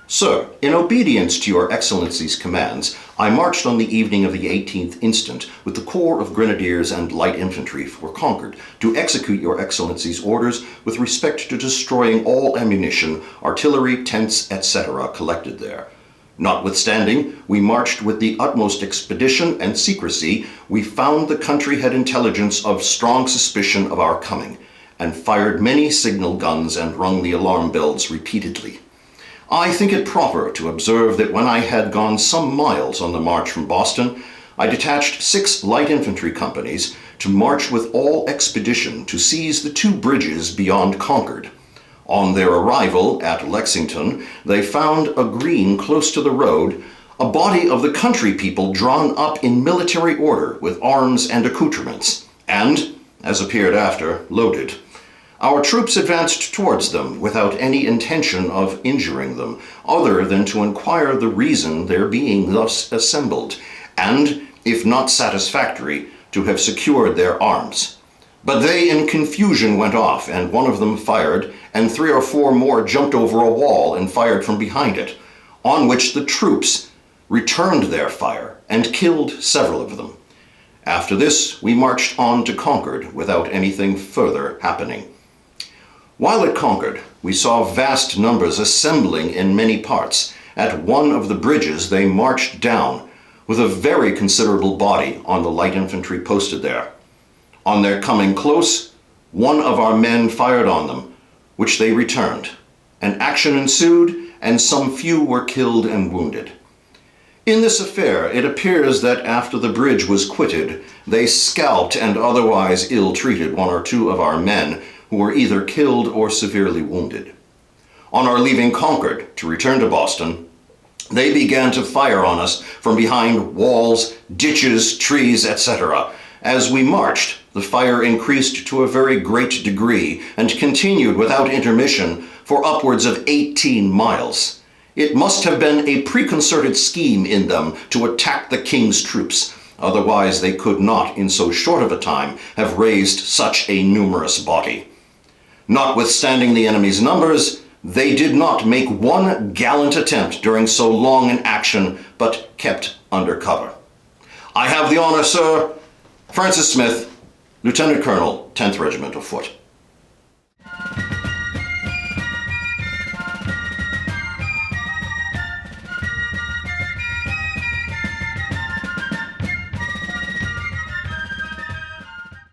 Sir, in obedience to your Excellency's commands, I marched on the evening of the 18th instant with the Corps of Grenadiers and Light Infantry for Concord to execute your Excellency's orders with respect to destroying all ammunition, artillery, tents, etc. collected there. Notwithstanding, we marched with the utmost expedition and secrecy. We found the country had intelligence of strong suspicion of our coming, and fired many signal guns and rung the alarm bells repeatedly. I think it proper to observe that when I had gone some miles on the march from Boston, I detached 6 light infantry companies to march with all expedition to seize the 2 bridges beyond Concord. On their arrival at Lexington, they found a green close to the road, a body of the country people drawn up in military order with arms and accoutrements, and, as appeared after, loaded. Our troops advanced towards them without any intention of injuring them, other than to inquire the reason their being thus assembled, and, if not satisfactory, to have secured their arms. But they in confusion went off, and one of them fired, and 3 or 4 more jumped over a wall and fired from behind it, on which the troops returned their fire and killed several of them. After this, we marched on to Concord without anything further happening. While at Concord, we saw vast numbers assembling in many parts. At one of the bridges they marched down, with a very considerable body on the light infantry posted there. On their coming close, one of our men fired on them, which they returned. An action ensued, and some few were killed and wounded. In this affair, it appears that after the bridge was quitted, they scalped and otherwise ill-treated 1 or 2 of our men, who were either killed or severely wounded. On our leaving Concord to return to Boston, they began to fire on us from behind walls, ditches, trees, etc. As we marched, the fire increased to a very great degree and continued without intermission for upwards of 18 miles. It must have been a preconcerted scheme in them to attack the king's troops. Otherwise they could not, in so short of a time, have raised such a numerous body. Notwithstanding the enemy's numbers, they did not make one gallant attempt during so long an action, but kept under cover. I have the honor, sir, Francis Smith, Lieutenant Colonel, 10th Regiment of Foot.